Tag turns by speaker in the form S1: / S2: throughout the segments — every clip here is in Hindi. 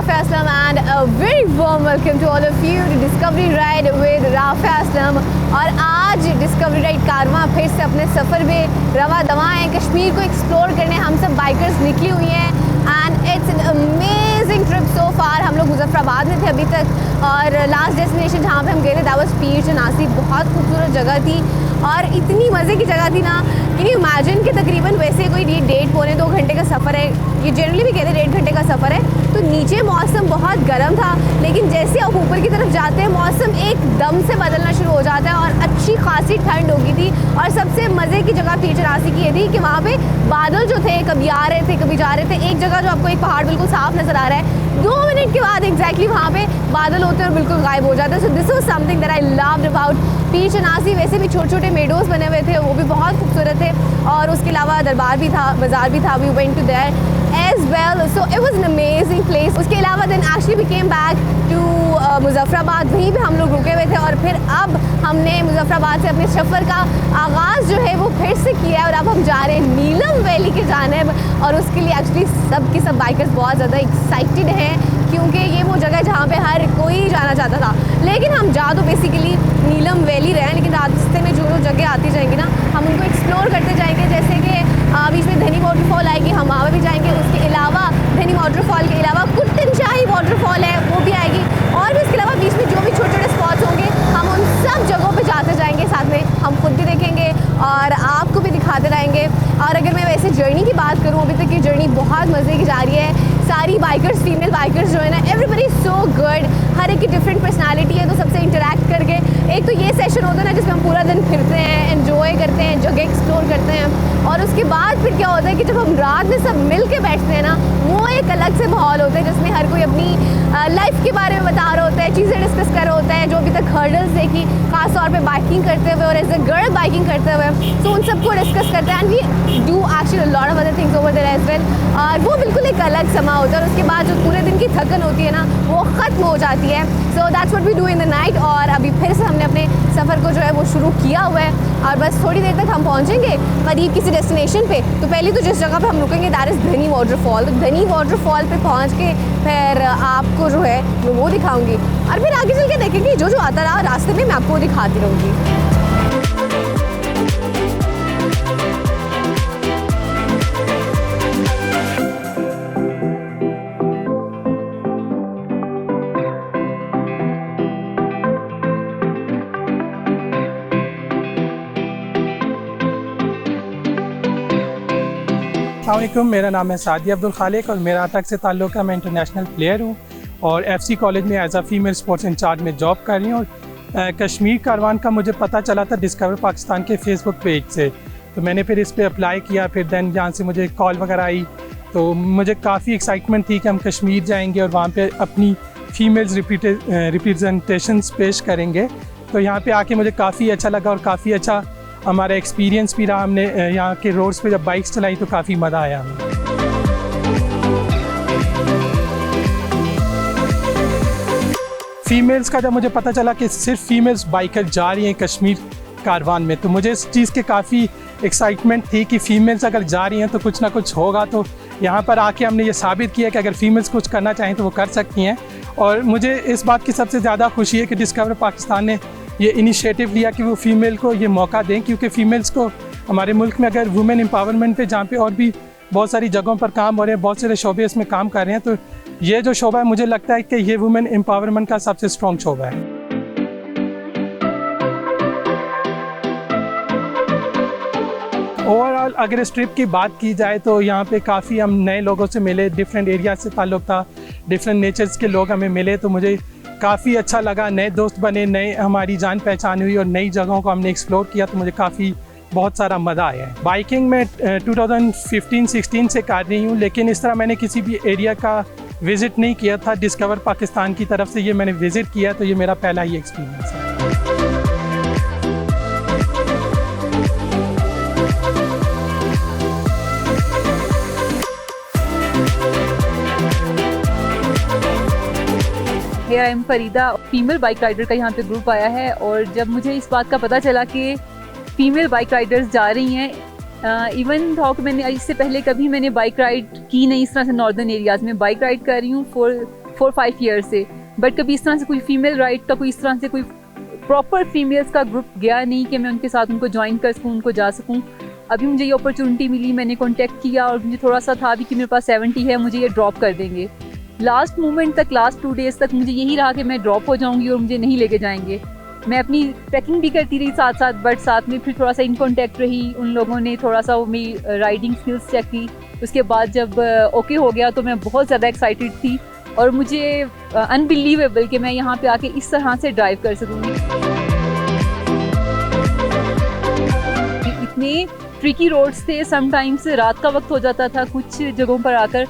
S1: Rafia Aslam and a very warm welcome to all of you to Discovery Ride with Rafia Aslam। और आज डिस्कवरी राइड कारवां फिर से अपने सफ़र में रवा दवा है। कश्मीर को एक्सप्लोर करने हम सब बाइकर्स निकली हुई हैं and it's an amazing trip so far. हम लोग मुजफ्फराबाद में थे अभी तक और लास्ट डेस्टिनेशन जहाँ पे हम गए थे दैट वाज पीर चनासी। बहुत खूबसूरत जगह थी और इतनी मज़े की जगह थी ना, कैन यू इमेजिन कि तकरीबन वैसे कोई 1.5-2 घंटे का सफ़र है, ये जनरली भी कहते हैं 1.5 घंटे का सफ़र है। तो नीचे मौसम बहुत गर्म था, लेकिन जैसे आप ऊपर की तरफ जाते हैं मौसम एकदम से बदलना शुरू हो जाता है और अच्छी खासी ठंड हो गई थी। और सबसे मज़े की जगह पीर चनासी की ये थी कि वहाँ पे बादल जो थे कभी आ रहे थे कभी जा रहे थे। एक जगह जो आपको एक पहाड़ बिल्कुल साफ नज़र आ रहा है, 2 मिनट के बाद एग्जैक्टली वहाँ पे बादल होते हैं और बिल्कुल गायब हो जाते हैं। So this was something that I loved about पीर चनासी। वैसे भी छोटे छोटे मेडोज बने हुए थे, वो भी बहुत खूबसूरत थे और उसके अलावा दरबार भी था, बाज़ार भी था। We went to there as well, so it was an amazing place। उसके अलावा then actually we came back to Muzaffarabad, वहीं पे हम लोग रुके हुए थे और फिर अब हमने मुजफ्फराबाद से अपने सफ़र का आगाज़ जो है वो फिर से किया है और अब हम जा रहे हैं नीलम वैली की जानिब। और उसके लिए एक्चुअली सब के सब बाइकर्स बहुत ज़्यादा एक्साइटेड हैं क्योंकि ये वो जगह जहाँ पे हर कोई जाना चाहता था। लेकिन हम जा तो बेसिकली नीलम वैली रहे हैं, लेकिन रास्ते में जो जगह आती जाएंगी ना हम उनको एक्सप्लोर करते जाएंगे। जैसे कि बीच में धनी वाटरफॉल आएगी, हम वहाँ भी जाएंगे। उसके अलावा धनी वाटरफॉल के अलावा कुट्टन शाही वाटरफॉल है वो भी आएगी और भी इसके अलावा बीच में जो भी छोटे छोटे स्पॉट्स होंगे हम उन सब जगहों पे जाते जाएंगे। साथ में हम खुद भी देखेंगे और आपको भी दिखाते रहेंगे। और अगर मैं वैसे जर्नी की बात करूँ, अभी तक की जर्नी बहुत मज़े की जा रही है। सारी बाइकर्स, फीमेल बाइकर्स जो है ना, एवरीबडी सो गुड, हर एक की डिफरेंट पर्सनालिटी है। तो सबसे इंटरेक्ट करके एक तो ये सेशन होता है ना जिसमें हम पूरा दिन फिरते हैं, एंजॉय करते हैं, जगह एक्सप्लोर करते हैं। और उसके बाद फिर क्या होता है कि जब हम रात में सब मिल के बैठते हैं ना, वो एक अलग से माहौल होता है जिसमें हर कोई अपनी लाइफ के बारे में बता रहा होता है, चीज़ें डिस्कस कर रहा होता है, जो अभी तक हर्डल्स देखी खास तौर पे बाइकिंग करते हुए और एज अ गर्ल बाइकिंग करते हुए, तो उन सबको डिस्कस करते हैं। And we do actually lot of other things over there as well. और वो बिल्कुल एक अलग समा होता है और उसके बाद जो पूरे दिन की थकन होती है ना वो ख़त्म हो जाती है। So that's what we do in the night. और अभी फिर से हमने अपने सफ़र को जो है वो शुरू किया हुआ है और बस थोड़ी देर तक हम पहुँचेंगे करीब किसी डेस्टिनेशन पे। तो पहले तो जिस जगह पे हम रुकेंगे दैट इज़ धनी वाटरफॉल। तो धनी वाटरफॉल पे पहुँच के फिर आपको जो है वो दिखाऊंगी और फिर आगे चल के देखेंगे जो आता रहा रास्ते में मैं आपको दिखाती रहूँगी।
S2: अस्सलामुअलैकुम, मेरा नाम है सादी अब्दुल खालिक और मेरा अटक से ताल्लुक़ है। मैं इंटरनेशनल प्लेयर हूँ और एफसी कॉलेज में as a female sports incharge में जॉब कर रही हूँ। और कश्मीर कारवान का मुझे पता चला था डिस्कवर पाकिस्तान के फेसबुक पेज से, तो मैंने फिर इस पर अप्लाई किया। फिर दैन जहाँ से मुझे कॉल वगैरह आई तो मुझे काफ़ी एक्साइटमेंट थी कि हम कश्मीर जाएंगे और वहाँ पे अपनी फ़ीमेल्स रिप्रेजेंटेशंस पेश करेंगे। तो यहाँ पे आके मुझे काफ़ी अच्छा लगा और काफ़ी अच्छा हमारा एक्सपीरियंस भी रहा। हमने यहाँ के रोड्स पे जब बाइक्स चलाई तो काफ़ी मज़ा आया हमें। फ़ीमेल्स का जब मुझे पता चला कि सिर्फ फीमेल्स बाइकर जा रही हैं कश्मीर कारवान में, तो मुझे इस चीज़ की काफ़ी एक्साइटमेंट थी कि फ़ीमेल्स अगर जा रही हैं तो कुछ ना कुछ होगा। तो यहाँ पर आके हमने ये साबित किया कि अगर फ़ीमेल्स कुछ करना चाहें तो वो कर सकती हैं। और मुझे इस बात की सबसे ज़्यादा खुशी है कि डिस्कवर पाकिस्तान ने ये इनिशिएटिव लिया कि वो फ़ीमेल को ये मौका दें, क्योंकि फ़ीमेल्स को हमारे मुल्क में अगर वुमेन एम्पावरमेंट पे जहाँ पे और भी बहुत सारी जगहों पर काम हो रहे हैं, बहुत सारे शोबे इसमें काम कर रहे हैं, तो ये जो शोबा है मुझे लगता है कि ये वुमेन एम्पावरमेंट का सबसे स्ट्रॉन्ग शोबा है। ओवरऑल अगर इस ट्रिप की बात की जाए तो यहाँ पे काफ़ी हम नए लोगों से मिले, डिफरेंट एरिया से ताल्लुक़ था, डिफरेंट नेचर्स के लोग हमें मिले, तो मुझे काफ़ी अच्छा लगा। नए दोस्त बने, नए हमारी जान पहचान हुई और नई जगहों को हमने एक्सप्लोर किया, तो मुझे काफ़ी बहुत सारा मज़ा आया है। बाइकिंग में 2015-16 से कर रही हूँ, लेकिन इस तरह मैंने किसी भी एरिया का विज़िट नहीं किया था। डिस्कवर पाकिस्तान की तरफ से ये मैंने विज़िट किया, तो ये मेरा पहला ही एक्सपीरियंस है।
S3: Here I am Farida, female bike rider का यहाँ पे ग्रुप आया है और जब मुझे इस बात का पता चला कि फ़ीमेल बाइक राइडर्स जा रही हैं, इवन था कि मैंने इससे पहले कभी मैंने बाइक राइड की नहीं इस तरह से नॉर्दर्न एरियाज़ में। बाइक राइड कर रही हूँ 4-5 ईयर से, बट कभी इस तरह से कोई फीमेल राइड का कोई इस तरह से कोई प्रॉपर फीमेल्स का ग्रुप गया नहीं कि मैं उनके साथ उनको ज्वाइन कर सकूँ, उनको जा सकूँ। अभी मुझे ये अपॉर्चुनिटी मिली, मैंने कांटेक्ट किया और मुझे थोड़ा सा था भी कि मेरे पास 70 है, मुझे ये ड्रॉप कर देंगे। लास्ट मोमेंट तक, लास्ट 2 डेज़ तक मुझे यही रहा कि मैं ड्रॉप हो जाऊंगी और मुझे नहीं लेके जाएंगे। मैं अपनी ट्रैकिंग भी करती रही साथ साथ, बट साथ में फिर थोड़ा सा इन कॉन्टैक्ट रही। उन लोगों ने थोड़ा सा वो मेरी राइडिंग स्किल्स चेक की। उसके बाद जब ओके हो गया तो मैं बहुत ज़्यादा एक्साइटेड थी और मुझे अनबिलीवेबल कि मैं यहाँ पे आके इस तरह से ड्राइव कर सकूँगी। इतने ट्रिकी रोड्स थे, समटाइम्स रात का वक्त हो जाता था कुछ जगहों पर आकर।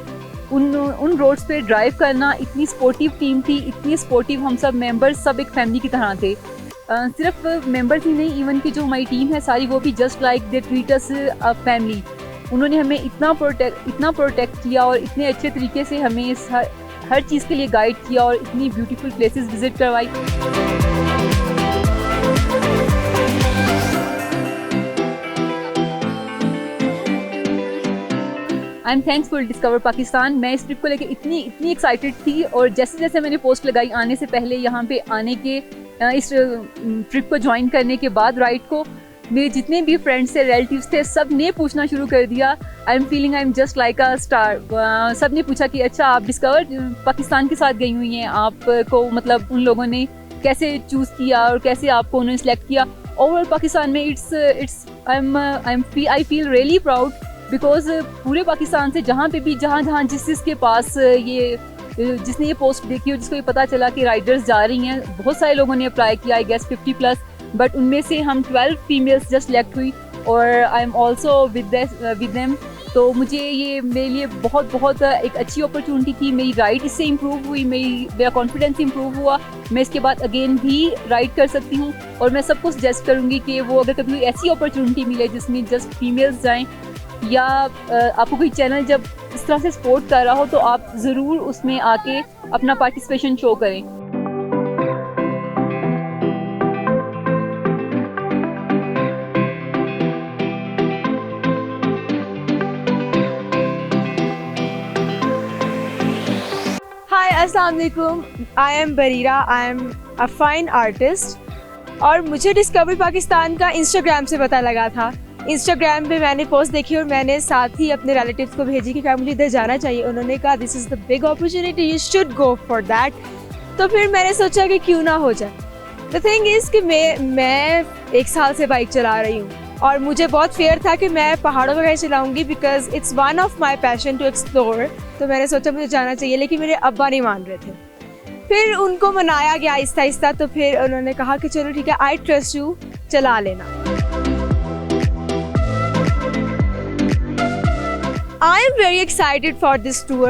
S3: उन रोड्स पे ड्राइव करना, इतनी स्पोर्टिव टीम थी, इतनी स्पोर्टिव, हम सब मेंबर्स सब एक फैमिली की तरह थे। सिर्फ मेंबर्स ही नहीं, इवन की जो हमारी टीम है सारी, वो भी just like they treat us a family. उन्होंने हमें इतना प्रोटेक्ट किया और इतने अच्छे तरीके से हमें इस हर चीज़ के लिए गाइड किया और इतनी ब्यूटीफुल प्लेसेस विजिट करवाई। I am thanksful discover Pakistan. मैं इस ट्रिप को लेकर इतनी एक्साइटेड थी और जैसे जैसे मैंने पोस्ट लगाई आने से पहले, यहाँ पे आने के इस ट्रिप को ज्वाइन करने के बाद राइड को, मेरे जितने भी फ्रेंड्स थे, रिलेटिव्स थे, सब ने पूछना शुरू कर दिया, आई am just like a star. सब ने पूछा कि अच्छा आप डिस्कवर पाकिस्तान के साथ गई हुई हैं, आपको मतलब उन लोगों ने कैसे चूज़ किया और कैसे आपको उन्होंने सेलेक्ट किया। ओवरऑल पाकिस्तान में I feel really proud, because पूरे पाकिस्तान से जहाँ पे भी, जहाँ जिसके पास जिसने ये पोस्ट देखी हो, जिसको ये पता चला कि राइडर्स जा रही हैं, बहुत सारे लोगों ने अप्लाई किया, आई गेस 50+, बट उनमें से हम 12 फीमेल्स जस्ट सेलेक्ट हुई और I am also with them. तो मुझे ये मेरे लिए बहुत एक अच्छी अपॉर्चुनिटी थी। मेरी राइड इससे इम्प्रूव हुई, मेरा कॉन्फिडेंस इम्प्रूव हुआ। मैं इसके बाद अगेन भी राइड कर सकती हूँ और मैं सबको सजेस्ट करूँगी कि वो अगर कभी ऐसी अपॉर्चुनिटी मिले जिसमें जस्ट फीमेल्स जाएँ, या आपको कोई चैनल जब इस तरह से सपोर्ट कर रहा हो, तो आप ज़रूर उसमें आके अपना पार्टिसिपेशन शो करें।
S4: हाय, अस्सलाम वालेकुम। I am Bareera, I am a fine artist और मुझे डिस्कवरी पाकिस्तान का इंस्टाग्राम से पता लगा था। इंस्टाग्राम पे मैंने पोस्ट देखी और मैंने साथ ही अपने रिलेटिव्स को भेजी कि क्या मुझे इधर जाना चाहिए। उन्होंने कहा this is the big opportunity, you should go for that. तो फिर मैंने सोचा कि क्यों ना हो जाए। द थिंग इज़ कि मैं 1 साल से बाइक चला रही हूँ और मुझे बहुत फेयर था कि मैं पहाड़ों वगैरह चलाऊँगी, because it's one of my passion to explore. तो मैंने सोचा मुझे जाना चाहिए, लेकिन मेरे अब्बा नहीं मान रहे थे। फिर उनको मनाया गया आहिस्ता आहिस्ता, तो फिर उन्होंने कहा कि चलो ठीक है, आई ट्रस्ट यू, चला लेना। I am very excited for this tour,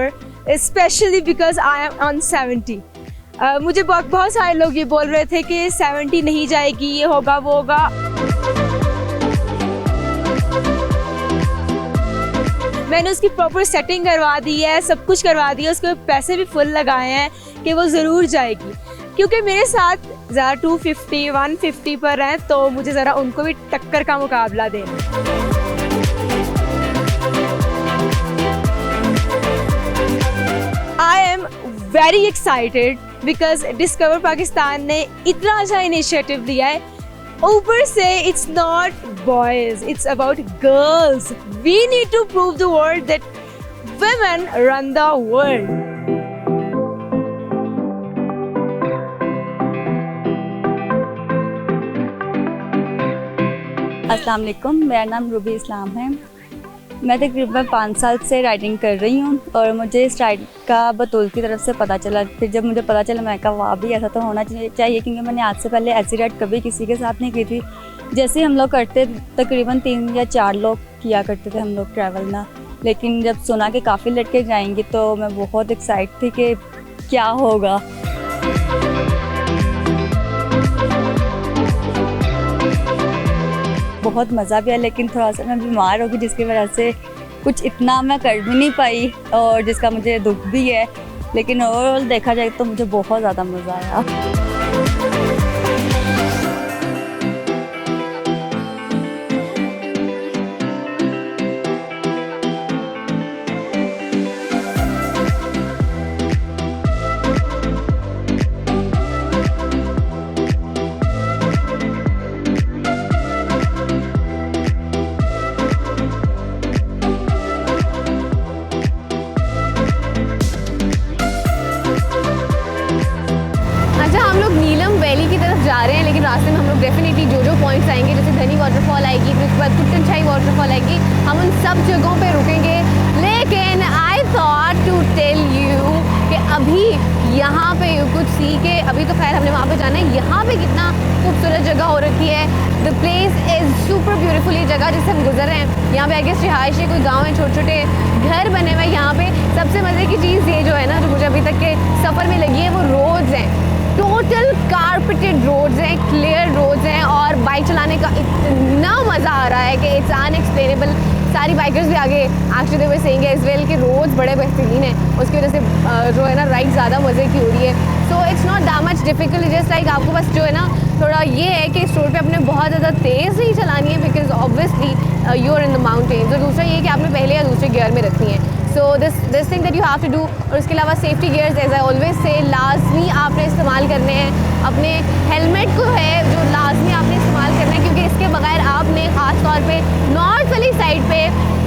S4: especially because I am on 70. मुझे बहुत सारे लोग ये बोल रहे थे कि 70 नहीं जाएगी, ये होगा वो होगा। मैंने उसकी प्रॉपर सेटिंग करवा दी है, सब कुछ करवा दिया, उसके पैसे भी फुल लगाए हैं कि वो ज़रूर जाएगी, क्योंकि मेरे साथ ज़रा 250, 150 पर हैं, तो मुझे ज़रा उनको भी टक्कर का मुकाबला देना। I am very excited because Discover Pakistan ने इतना अच्छा इनिशिएटिव लिया है। ऊपर से it's not boys, it's about girls. We need to prove the world that women run the world.
S5: अस्सलाम वालेकुम, मेरा नाम रूबी इस्लाम है। मैं तकरीबन 5 साल से राइडिंग कर रही हूँ और मुझे इस राइड का बतौल की तरफ से पता चला। फिर जब मुझे पता चला, मैं कहा वाह भी ऐसा तो होना चाहिए, क्योंकि मैंने आज से पहले ऐसी राइड कभी किसी के साथ नहीं की थी। जैसे हम लोग करते, तकरीबन 3 या 4 लोग किया करते थे हम लोग ट्रैवल ना, लेकिन जब सुना कि काफ़ी लड़के जाएंगे तो मैं बहुत एक्साइट थी कि क्या होगा। बहुत मज़ा भी आया, लेकिन थोड़ा सा मैं बीमार हो गई, जिसकी वजह से कुछ इतना मैं कर भी नहीं पाई और जिसका मुझे दुख भी है। लेकिन ओवरऑल देखा जाए तो मुझे बहुत ज़्यादा मज़ा आया।
S1: रास्ते में हम लोग डेफिनेटली जो पॉइंट्स आएंगे, जैसे धनी वाटरफॉल आएगी, फिर उसके बाद कुट्टनछाई वाटरफॉल आएगी, हम उन सब जगहों पे रुकेंगे। लेकिन I thought to tell you कि अभी यहाँ पे यू कुछ सी के, अभी तो खैर हमने वहाँ पे जाना है, यहाँ पे कितना खूबसूरत जगह हो रखी है। The place is super beautiful. ये जगह जिससे हम गुजर रहे हैं, यहाँ पे आई गेस रिहायशी कोई गाँव है, छोटे छोटे घर बने हुए हैं यहाँ पे। सबसे मज़े की चीज़ ये जो है ना, जो मुझे अभी तक के सफ़र में लगी है, वो रोड्स हैं। टोटल कारपेटेड रोड्स हैं, क्लियर रोड्स हैं, और बाइक चलाने का इतना मज़ा आ रहा है कि इट्स अनएक्सप्लेनेबल। सारी बाइकर्स भी आगे actually they were saying as well कि रोड्स बड़े बेहतरीन हैं, उसकी वजह से जो है ना राइड ज़्यादा मज़े की हो रही है। So it's not that much difficult, just like आपको बस जो है ना थोड़ा ये है कि इस रोड पे अपने बहुत ज़्यादा तेज़ नहीं चलानी है, because obviously you are in the mountains. और दूसरा ये कि आपने पहले या दूसरे गियर में रखनी है। So this thing that you have to do. और उसके अलावा safety gears as I always say लाजमी आपने इस्तेमाल करने हैं। अपने हेलमेट को है जो लाजमी आपने इस्तेमाल करना है, क्योंकि इसके बगैर आपने ख़ास तौर पे नॉर्थ वाली साइड पे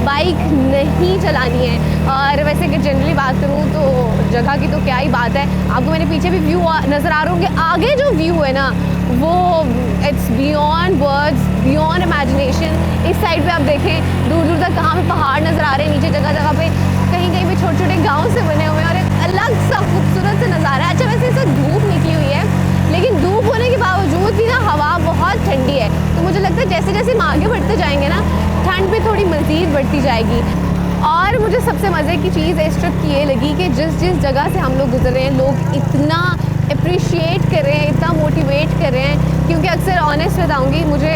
S1: बाइक नहीं चलानी है। और वैसे कि जनरली बात करूँ तो जगह की तो क्या ही बात है, आपको मैंने पीछे भी व्यू नज़र आ रहा होंगे। आगे जो व्यू है ना वो it's beyond words, beyond imagination. इस साइड पे आप देखें दूर दूर तक कहाँ पे पहाड़ नज़र आ रहे हैं, नीचे जगह जगह पे कहीं कहीं पे छोटे छोटे गांव से बने हुए हैं, और एक अलग सा खूबसूरत सा नज़ारा है। अच्छा वैसे इस वक्त धूप निकली हुई है, लेकिन धूप होने के बावजूद भी ना हवा बहुत ठंडी है। तो मुझे लगता है जैसे जैसे हम आगे बढ़ते जाएंगे ना, ठंड भी थोड़ी मज़ीद बढ़ती जाएगी। और मुझे सबसे मज़े की चीज़ इस ट्रिप की ये लगी कि जिस जिस जगह से हम लोग गुजर रहे हैं, लोग इतना अप्रिशिएट कर रहे हैं, इतना मोटिवेट कर रहे हैं। क्योंकि अक्सर ऑनेस्ट बताऊँगी, मुझे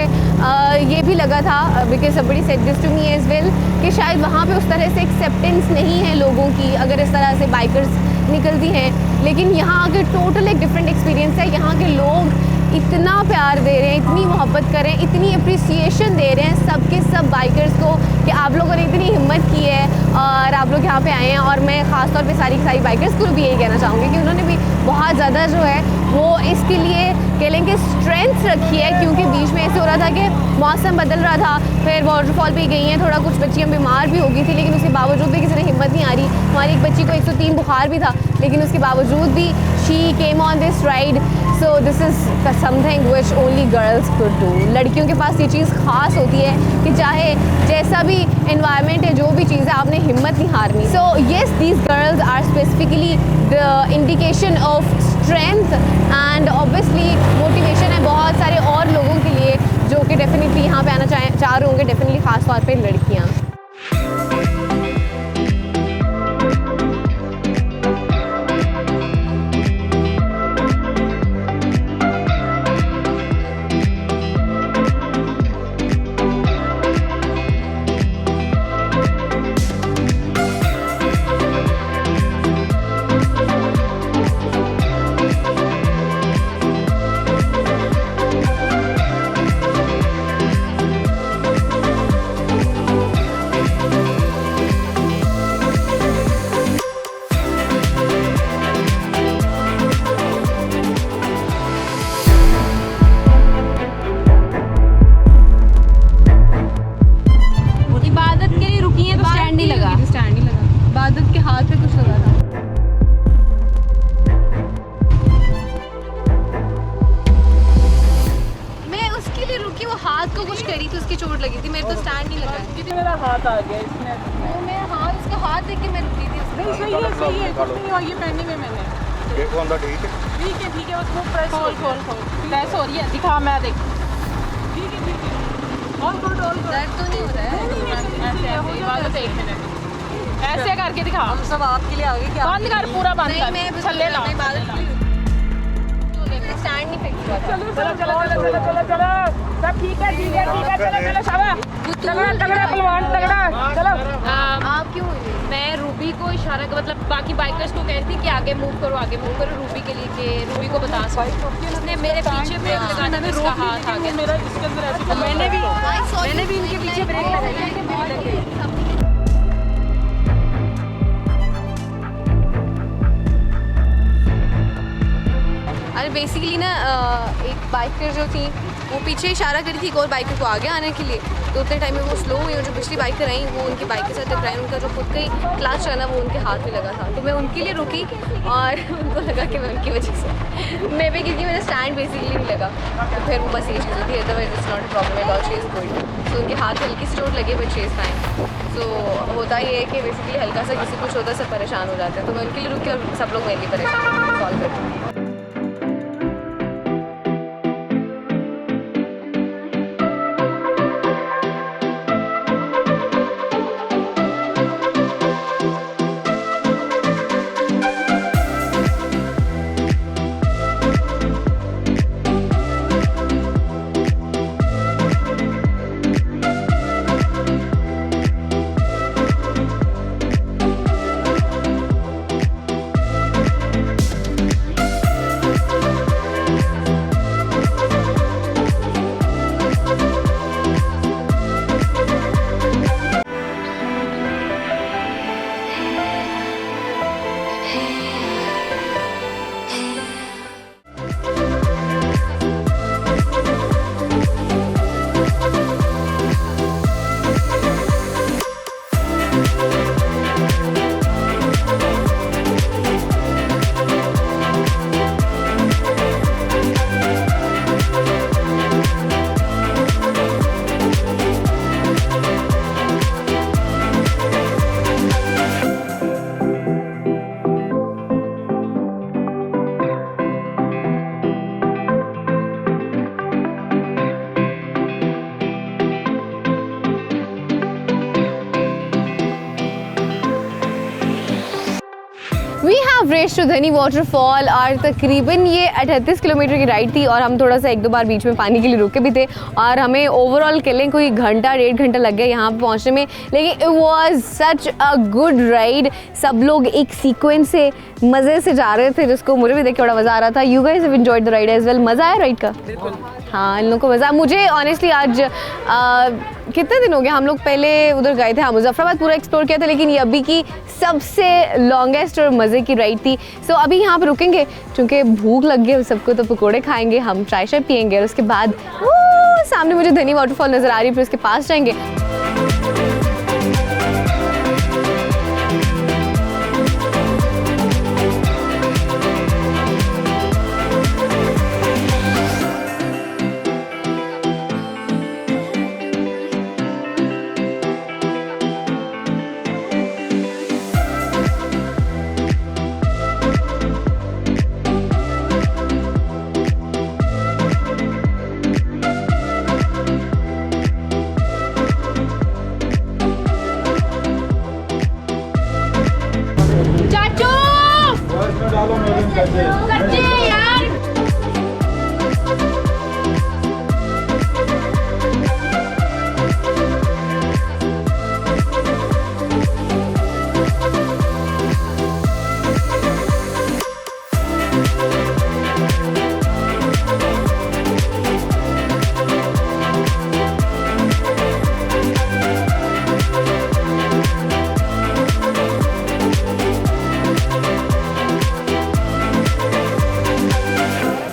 S1: ये भी लगा था, because somebody said this to me as well, कि शायद वहाँ पे उस तरह से एक्सेप्टेंस नहीं है लोगों की अगर इस तरह से बाइकर्स निकलती हैं। लेकिन यहाँ आके टोटल एक डिफरेंट एक्सपीरियंस है। यहाँ के लोग इतना प्यार दे रहे हैं, इतनी मोहब्बत कर रहे हैं, इतनी अप्रिसिएशन दे रहे हैं सबके सब बाइकर्स को कि आप लोगों ने इतनी हिम्मत की है और आप लोग यहाँ पे आए हैं। और मैं ख़ास तौर पे सारी बाइकर्स को भी यही कहना चाहूँगी कि उन्होंने भी बहुत ज़्यादा जो है वो इसके लिए कह लें कि स्ट्रेंथ रखी है। क्योंकि बीच में ऐसे हो रहा था कि मौसम बदल रहा था, फिर वाटरफॉल पे गई हैं, थोड़ा कुछ बच्चियाँ बीमार भी हो गई थी, लेकिन उसके बावजूद भी किसी ने हिम्मत नहीं आ रही। हमारी एक बच्ची को 103 बुखार भी था, लेकिन उसके बावजूद भी she came on this ride. So this is something which only girls could do. लड़कियों के पास ये चीज़ ख़ास होती है कि चाहे जैसा भी एनवायरनमेंट है, जो भी चीज़ है, आपने हिम्मत नहीं हारनी। So yes, these girls are specifically the indication of strength and obviously motivation है बहुत सारे और लोगों के लिए जो कि डेफिनेटली यहाँ पे आना चाह रहे होंगे, डेफिनेटली ख़ास तौर पे लड़कियाँ। इबादत के हाथ पे कुछ लगा था। मैं उसके लिए रुकी, वो हाथ को कुछ करी थी, उसकी चोट लगी थी, मेरे तो स्टैंड नहीं लगा।
S6: मेरा हाथ आ गया इसमें,
S1: वो मैं हाथ, उसका हाथ देख के मैं रुकी थी।
S6: नहीं सही है कुछ नहीं हुआ, ये पहनी में मैंने
S7: देखो अंदर ठीक है
S6: उसको प्रेस खोल प्रेस हो रही है, दिखा मैं देख ठीक है ऑल गुड
S1: दर्द तो नहीं हो रहा है?
S6: ऐसे इबादत एक मिनट ऐसे करके दिखा,
S8: हम सब आपके लिए आगे क्या
S6: बंद कर, पूरा बंद कर, छल्ले ला,
S1: स्टैंड नहीं फिक्स हुआ था।
S6: चलो सब ठीक है चलो शाबाश, तगड़ा पहलवान तगड़ा, चलो।
S1: आप क्यों हुई?
S9: मैं रूबी को इशारा का मतलब बाकी बाइकर्स को कहती कि आगे मूव करो रूबी के लिए कि रूबी को बता सको। उसने मेरे पीछे ब्रेक लगाने में उसका हाथ आ गया।
S6: मेरा इसके अंदर ऐसे
S8: मैंने भी इनके पीछे ब्रेक लगाई।
S1: अरे बेसिकली ना एक बाइकर जो थी वो पीछे इशारा करी थी एक और बाइकर को आगे आने के लिए, तो उतने टाइम में वो स्लो हुई और जो पिछली बाइकर आई वो उनकी बाइक के साथ टकराई, उनका जो खुद का ही क्लच है ना वो उनके हाथ में लगा था, तो मैं उनके लिए रुकी और उनको लगा कि मैं उनकी वजह से मैं भी, क्योंकि मेरा स्टैंड बेसिकली नहीं लगा, तो फिर वो बस ये चीज़ थी, otherwise it's not a problem at all, she is good. तो उनके हाथ हल्की सी चोट लगी बट शी इज़ फाइन। तो होता ये है कि बेसिकली हल्का सा किसी कुछ होता है सब परेशान हो जाते हैं, तो मैं उनके लिए रुकी और सब लोग मेरे लिए परेशान सॉल्व करते हैं। वी हैव रेस्ड टू धनी वाटरफॉल और तकरीबन ये 38 किलोमीटर की राइड थी और हम थोड़ा सा एक दो बार बीच में पानी के लिए रुके भी थे और हमें ओवरऑल कह कोई घंटा 1.5 घंटा लग गया यहाँ पे पहुँचने में, लेकिन it was such a good ride. सब लोग एक सीक्वेंस से मज़े से जा रहे थे जिसको मुझे भी देख के बड़ा मज़ा आ रहा था। You guys have enjoyed the ride as well? मज़ा आया राइड का? बिल्कुल हाँ, इन लोगों को मज़ा। मुझे ऑनेस्टली आज कितने दिन हो गए, हम लोग पहले उधर गए थे, हाँ मुजफ्फराबाद पूरा एक्सप्लोर किया था, लेकिन ये अभी की सबसे लॉन्गेस्ट और मज़े की राइड थी। सो अभी यहाँ पर रुकेंगे क्योंकि भूख लग गई सबको, तो पकौड़े खाएंगे, हम चाय शाय पियेंगे और उसके बाद सामने मुझे धनी वाटरफॉल नज़र आ रही है, फिर उसके पास जाएंगे।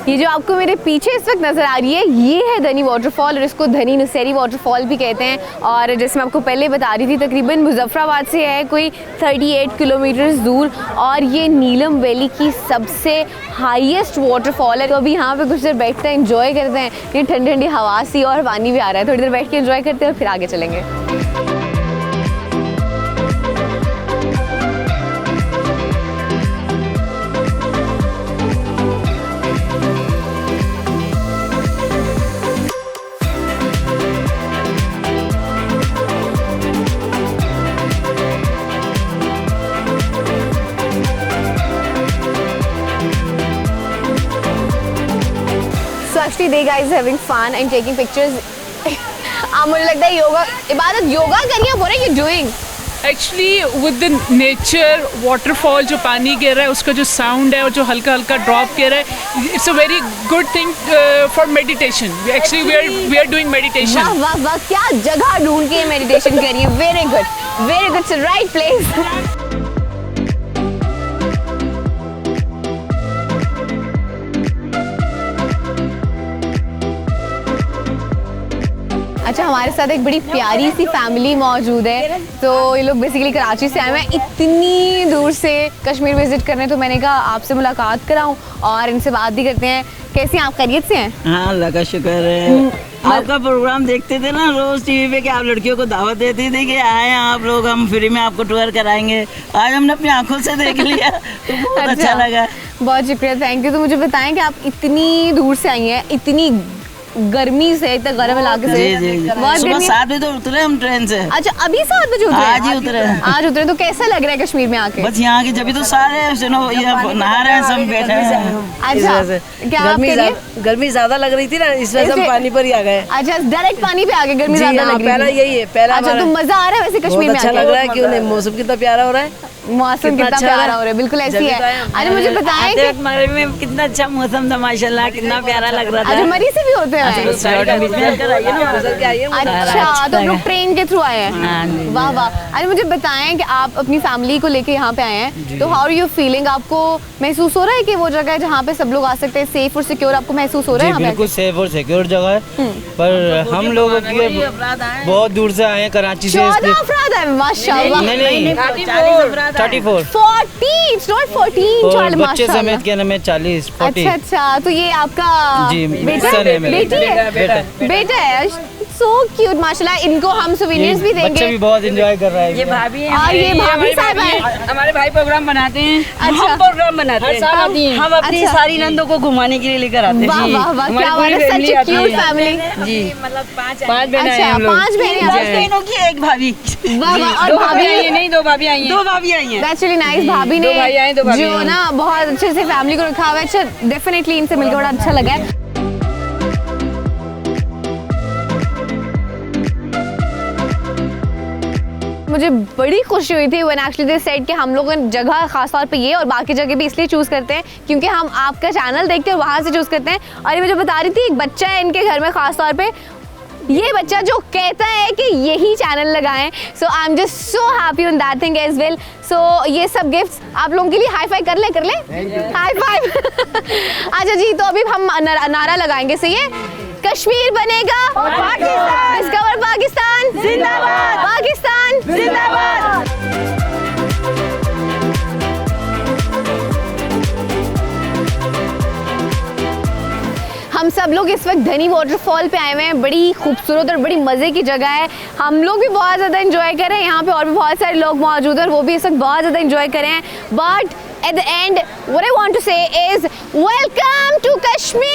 S1: ये जो आपको मेरे पीछे इस वक्त नज़र आ रही है ये है धनी वाटरफॉल और इसको धनी नुसेरी वाटरफॉल भी कहते हैं। और जैसे मैं आपको पहले बता रही थी तकरीबन मुजफ्फराबाद से है कोई 38 किलोमीटर दूर और ये नीलम वैली की सबसे हाईएस्ट वाटरफॉल है। तो अभी यहाँ पे कुछ देर बैठते हैं, एंजॉय करते हैं, ये ठंडी ठंडी हवा सी और पानी भी आ रहा है, थोड़ी देर बैठ के एंजॉय करते हैं और फिर आगे चलेंगे। Actually, they guys having fun and taking pictures. मुझे लगता है योगा इबादत योगा करिए। What are you doing?
S10: Actually, with the nature, waterfall जो पानी गिर रहा है उसका जो sound है और जो हल्का हल्का drop गिर रहा है, it's a very good thing for meditation. Actually, we are doing meditation.
S1: वाह वाह वाह, क्या जगह ढूंढ के meditation करिए। Very good, it's the right place. अच्छा, हमारे साथ एक बड़ी प्यारी सी फैमिली मौजूद है। तो ये लोग बेसिकली कराची से आए हुए हैं इतनी दूर से कश्मीर विजिट करने, तो मैंने कहा आपसे मुलाकात कराऊं और इनसे बात भी करते हैं। कैसी हैं आप, खैरियत से हैं?
S11: हाँ, अल्लाह का शुक्र है। आपका प्रोग्राम देखते थे ना रोज टीवी पे कि आप लड़कियों को दावत देती थी कि आए आप लोग, हम फ्री में आपको टूर कराएंगे। आज हमने अपनी आंखों से देख लिया तो बहुत अच्छा लगा।
S1: बहुत शुक्रिया, थैंक यू। तो मुझे बताएं कि आप इतनी दूर से आई हैं, इतनी गर्मी से, इतना गर्म इलाके से।
S11: जी जी, सुबह 7 बजे तो उतरे हम ट्रेन से।
S1: अच्छा, अभी 7 बजे उतरे?
S11: आज ही उतरे।
S1: आज उतरे। तो कैसा लग रहा है कश्मीर में आके?
S11: बस यहाँ की जब तो सारे नहा रहे हैं, सब बैठे हैं।
S1: अच्छा, क्या आप कह रही हैं?
S8: गर्मी ज्यादा लग रही थी ना, इस वजह से हम पानी पर ही आ गए।
S1: अच्छा, डायरेक्ट पानी पे आ गए, गर्मी ज्यादा लग रही
S8: पहला यही है, पहला।
S1: अच्छा, तो मजा आ रहा है वैसे कश्मीर में?
S8: अच्छा लग रहा है, क्यों नहीं? मौसम कितना प्यारा हो रहा है,
S1: मौसम कितना प्यारा हो रहा है, बिल्कुल ऐसी है। अच्छा, मुझे बताएं कि
S11: मरी में कितना अच्छा मौसम था, माशाल्लाह, कितना प्यारा लग रहा था।
S1: अच्छा, मरी से भी होते हैं? अच्छा, तो हम लोग ट्रेन के थ्रू आए हैं। वाह वाह। अरे मुझे बताएं कि आप अपनी फैमिली को लेके यहाँ पे आए हैं, तो हाउ आर यू फीलिंग? आपको महसूस हो रहा है कि वो जगह है जहाँ पे सब लोग आ सकते हैं, सेफ और सिक्योर आपको महसूस हो रहा है?
S12: बिल्कुल सेफ और सिक्योर जगह है, पर हम लोगों की बहुत दूर से आए हैं, कराची से।
S1: 14 अफराद हैं, माशाल्लाह।
S12: नहीं, 34
S1: 40, it's not 14,
S12: बच्चे समेत के में 40 40।
S1: अच्छा, तो ये आपका
S12: जी
S1: बेटा है? बेटी है? बेटा है। सो क्यूट, माशाल्लाह। इनको हम सोवेनियर्स भी देंगे।
S12: बच्चे भी बहुत एंजॉय कर रहे हैं।
S11: ये भाभी हैं,
S1: और ये भाभी साहब हैं।
S11: हमारे भाई प्रोग्राम बनाते हैं।
S1: अच्छा,
S11: हम प्रोग्राम बनाते हैं, हम अपनी सारी नंदों को घुमाने के लिए लेकर आते हैं।
S1: वाह वाह वाह, क्या बात है, सच ए क्यूट फैमिली जी।
S11: मतलब 5
S1: बहनें हैं हम लोग। 5 बहनें,
S11: 10 बहनों की एक भाभी।
S1: वाह वाह। और भाभी आई है?
S11: नहीं, 2 भाभी आई हैं। 2 भाभी आई हैं।
S1: That's really nice. भाभी ने जो ना बहुत अच्छे से फैमिली को रखा हुआ है। अच्छा, डेफिनेटली इनसे मिलकर बड़ा अच्छा लगा है। मुझे बड़ी खुशी हुई थी व्हेन एक्चुअली दे सेड कि हम लोग जगह खास तौर पे ये और बाकी जगह भी इसलिए चूज़ करते हैं क्योंकि हम आपका चैनल देखते हैं और वहाँ से चूज़ करते हैं। और ये मुझे बता रही थी, एक बच्चा है इनके घर में खास तौर पे, ये बच्चा जो कहता है कि यही चैनल लगाएं। So I am just so happy on that thing as well. सो ये सब गिफ्ट्स आप लोगों के लिए। हाई फाइव कर ले हाई फाइव। अच्छा जी, तो अभी हम नारा लगाएंगे, सही है? कश्मीर बनेगा पाकिस्तान, डिस्कवर पाकिस्तान जिंदाबाद, पाकिस्तान जिंदाबाद। हम सब लोग इस वक्त धनी वाटरफॉल पे आए हुए हैं। बड़ी खूबसूरत और बड़ी मज़े की जगह है। हम लोग भी बहुत ज़्यादा एंजॉय कर रहे हैं यहाँ पे, और भी बहुत सारे लोग मौजूद हैं और वो भी इस वक्त बहुत ज़्यादा एंजॉय कर रहे हैं। But at the end what I want to say is welcome to Kashmir.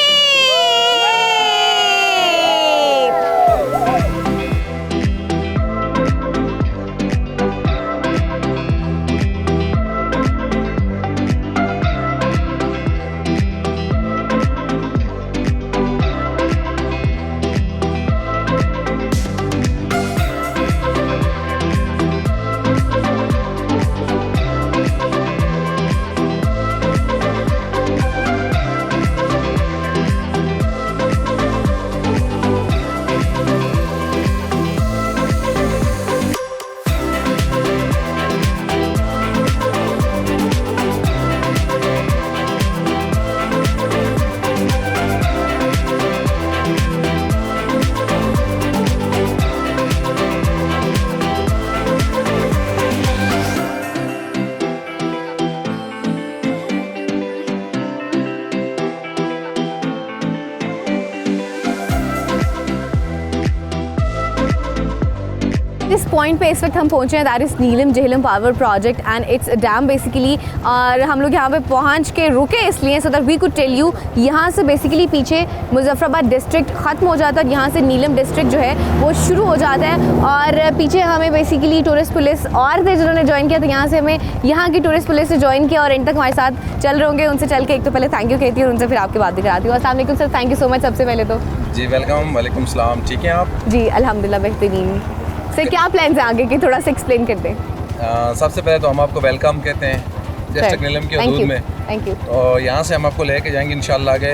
S1: इस पॉइंट पे इस वक्त हम पहुंचे हैं, that is Neelum Jhelum power project and it's dam basically. और हम लोग यहाँ पे पहुँच के रुके इसलिए so that we could tell you. यहाँ से बेसिकली पीछे मुजफ्फराबाद डिस्ट्रिक्ट ख़त्म हो जाता है, यहाँ से नीलम डिस्ट्रिक्ट जो है वो शुरू हो जाता है। और पीछे हमें बेसिकली टूरिस्ट पुलिस और थे जिन्होंने ज्वाइन किया, तो यहाँ से हमें यहाँ की टूरिस्ट पुलिस ने ज्वाइन किया और एंड तक हमारे साथ चल रहे होंगे। उनसे चल के एक तो पहले थैंक यू कहती हूँ और उनसे फिर आपकी बात भी कराती हूँ। अस्सलाम वालेकुम sir, thank you so much सबसे पहले तो।
S7: जी वेलकम। वालेकुम सलाम। ठीक है आप?
S1: जी अल्हम्दुलिल्लाह बेहतरीन। सर क्या प्लान्स हैं आगे के, थोड़ा सा एक्सप्लेन कर दें।
S7: सबसे पहले तो हम आपको वेलकम कहते हैं जस्ट नीलम की हदूद में।
S1: Thank you.
S7: और यहाँ से हम आपको लेके जाएंगे इंशाल्लाह आगे।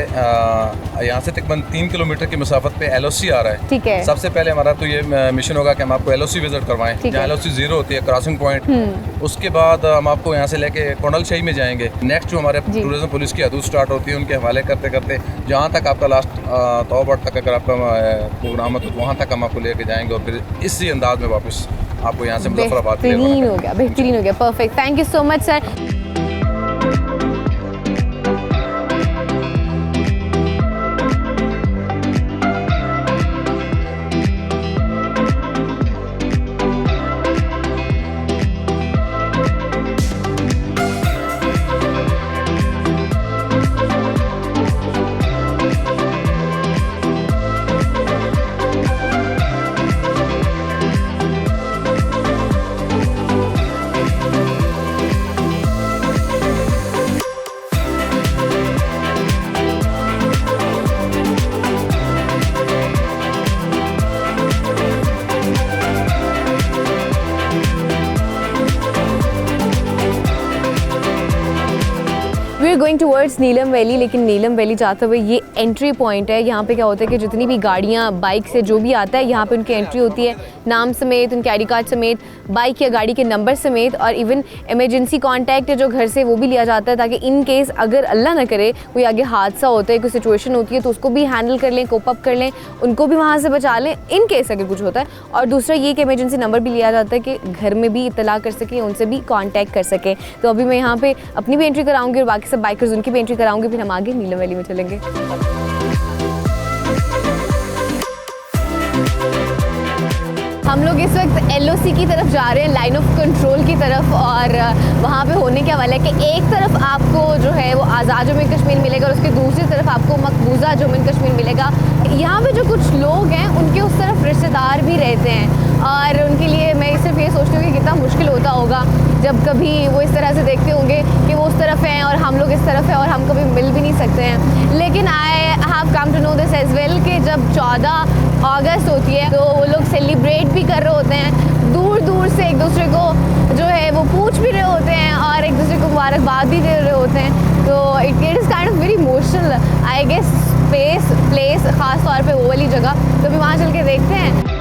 S7: यहाँ से तकरीबन 3 किलोमीटर की मसाफत पे LOC आ रहा है।
S1: ठीक है।
S7: सबसे पहले हमारा तो ये मिशन होगा कि हम आपको LOC विजिट करवाएं, जहाँ LOC 0 होती है, क्रॉसिंग पॉइंट। उसके बाद हम आपको यहाँ से लेके कोंडल शाही में जाएंगे। नेक्स्ट जो हमारे टूरिज्म पुलिस की हदूद स्टार्ट होती है, उनके हवाले करते करते जहाँ तक आपका लास्ट तौबड़ तक अगर आपका प्रोग्राम है तो वहाँ तक हम आपको लेके जाएंगे और फिर इसी अंदाज में वापस आपको यहाँ से मुजफ्फराबाद
S1: बेहतरीन हो गया, बेहतरीन हो गया, perfect. Thank you so much sir. We are going towards Neelum valley, लेकिन नीलम वैली जाते हुए ये एंट्री पॉइंट है। यहाँ पे क्या होता है कि जितनी भी गाड़ियाँ बाइक से जो भी आता है यहाँ पे उनकी एंट्री होती है, नाम समेत, उनके ID कार्ड समेत, बाइक या गाड़ी के नंबर समेत, और इवन इमरजेंसी कॉन्टैक्ट है जो घर से वो भी लिया जाता है ताकि इन केस अगर अल्लाह ना करे कोई आगे हादसा होता है, कोई सिचुएशन होती है तो उसको भी हैंडल कर लें, कोप अप कर लें, उनको भी वहाँ से बचा लें इन केस अगर कुछ होता है। और दूसरा ये कि इमरजेंसी नंबर भी लिया जाता है कि घर में भी इत्तला कर सकें, उनसे भी कॉन्टैक्ट कर सकें। तो अभी मैं यहाँ पे अपनी भी एंट्री कराऊंगी और बाकी सब बाइकर्स उनकी भी एंट्री कराऊंगी, फिर हम आगे नीलम वैली में चलेंगे। हम लोग इस वक्त LOC की तरफ जा रहे हैं, लाइन ऑफ कंट्रोल की तरफ, और वहाँ पे होने क्या वाला है कि एक तरफ आपको जो है वो आज़ाद जम्मू कश्मीर मिलेगा और उसके दूसरी तरफ आपको मकबूजा जम्मू कश्मीर मिलेगा। यहाँ पे जो कुछ लोग हैं उनके उस तरफ रिश्तेदार भी रहते हैं और उनके लिए मैं सिर्फ ये सोचती हूँ कि कितना मुश्किल होता होगा जब कभी वो इस तरह से देखते होंगे कि वो उस तरफ हैं और हम लोग इस तरफ हैं और हम कभी मिल भी नहीं सकते हैं। लेकिन I have come to know this as well कि जब 14 अगस्त होती है तो वो लोग सेलिब्रेट भी कर रहे होते हैं, दूर दूर से एक दूसरे को जो है वो पूछ भी रहे होते हैं और एक दूसरे को मुबारकबाद भी दे रहे होते हैं। तो it is kind of very emotional I guess space place, ख़ास तौर पे वो वाली जगह। तो अभी वहाँ चल के देखते हैं।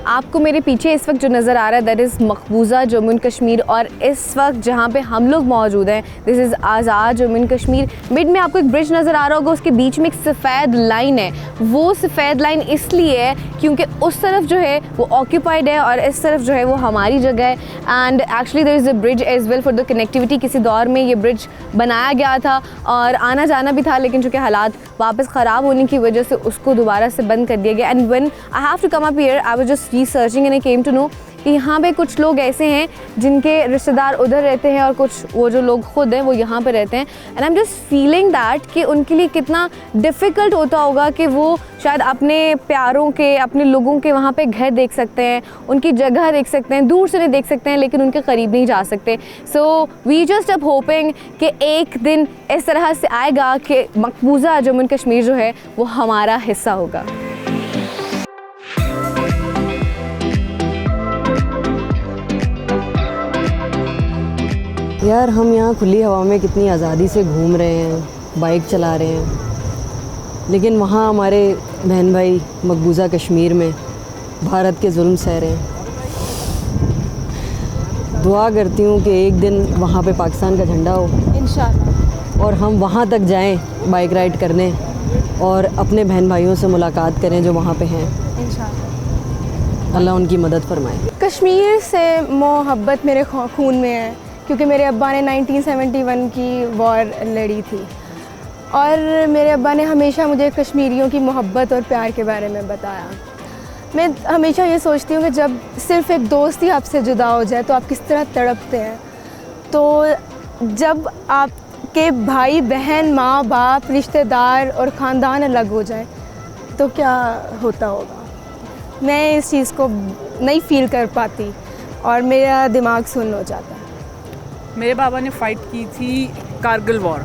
S1: आपको मेरे पीछे इस वक्त जो नज़र आ रहा है दैट इज़ मकबूजा जम्मू एंड कश्मीर, और इस वक्त जहाँ पे हम लोग मौजूद हैं this is Azad Jammu and Kashmir. Mid में आपको एक ब्रिज नज़र आ रहा होगा, उसके बीच में एक सफ़ेद लाइन है। वो सफ़ेद लाइन इसलिए है क्योंकि उस तरफ जो है वो ऑक्यूपाइड है और इस तरफ जो है वो हमारी जगह है। And actually there is a bridge as well for the connectivity. किसी दौर में ये ब्रिज बनाया गया था और आना जाना भी था, लेकिन चूँकि हालात वापस ख़राब होने की वजह से उसको दोबारा से बंद कर दिया गया। And when I have to come up here I was just researching and I came to know कि यहाँ पे कुछ लोग ऐसे हैं जिनके रिश्तेदार उधर रहते हैं और कुछ वो जो लोग खुद हैं वो यहाँ पे रहते हैं। And I am just feeling that कि उनके लिए कितना डिफ़िकल्ट होता होगा कि वो शायद अपने प्यारों के, अपने लोगों के वहाँ पे घर देख सकते हैं, उनकी जगह देख सकते हैं, दूर से नहीं देख सकते हैं लेकिन उनके करीब नहीं जा सकते। सो वी जस्ट अब होपिंग कि एक दिन इस तरह से आएगा कि मकबूजा जम्मू एंड कश्मीर जो है वो हमारा हिस्सा होगा।
S13: यार हम यहाँ खुली हवा में कितनी आज़ादी से घूम रहे हैं, बाइक चला रहे हैं, लेकिन वहाँ हमारे बहन भाई मकबूजा कश्मीर में भारत के जुल्म सह रहे हैं। दुआ करती हूँ कि एक दिन वहाँ पे पाकिस्तान का झंडा हो इंशाअल्लाह और हम वहाँ तक जाएं बाइक राइड करने और अपने बहन भाइयों से मुलाकात करें जो वहाँ पे हैं इंशाअल्लाह। अल्लाह उनकी मदद फरमाए।
S4: कश्मीर से मोहब्बत मेरे खून में है क्योंकि मेरे अब्बा ने 1971 की वॉर लड़ी थी और मेरे अब्बा ने हमेशा मुझे कश्मीरियों की मोहब्बत और प्यार के बारे में बताया। मैं हमेशा ये सोचती हूँ कि जब सिर्फ़ एक दोस्त ही आपसे जुदा हो जाए तो आप किस तरह तड़पते हैं। तो जब आपके भाई बहन, माँ बाप, रिश्तेदार और ख़ानदान अलग हो जाए तो क्या होता होगा। मैं इस चीज़ को नहीं फ़ील कर पाती और मेरा दिमाग सुन्न हो जाता है।
S10: मेरे बाबा ने फ़ाइट की थी कारगिल वॉर,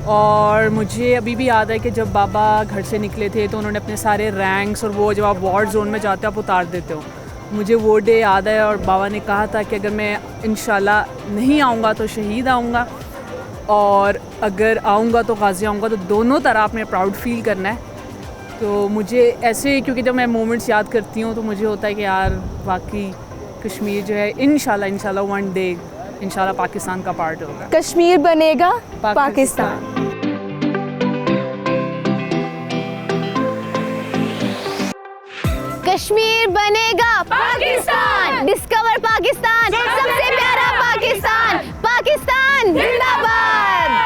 S10: और मुझे अभी भी याद है कि जब बाबा घर से निकले थे तो उन्होंने अपने सारे रैंक्स और वो जब आप वॉर जोन में जाते हो आप उतार देते हो, मुझे वो डे याद है। और बाबा ने कहा था कि अगर मैं इंशाल्लाह नहीं आऊँगा तो शहीद आऊँगा, और अगर आऊँगा तो गाज़ी आऊँगा। तो दोनों तरह आपने प्राउड फील करना है। तो मुझे ऐसे, क्योंकि जब मैं मोमेंट्स याद करती हूँ तो मुझे होता है कि यार वाकई कश्मीर जो है इंशाल्लाह वन डे इंशाल्लाह पाकिस्तान का पार्ट होगा।
S4: कश्मीर बनेगा पाकिस्तान।
S1: कश्मीर बनेगा पाकिस्तान, डिस्कवर पाकिस्तान, सबसे प्यारा पाकिस्तान, पाकिस्तान जिंदाबाद।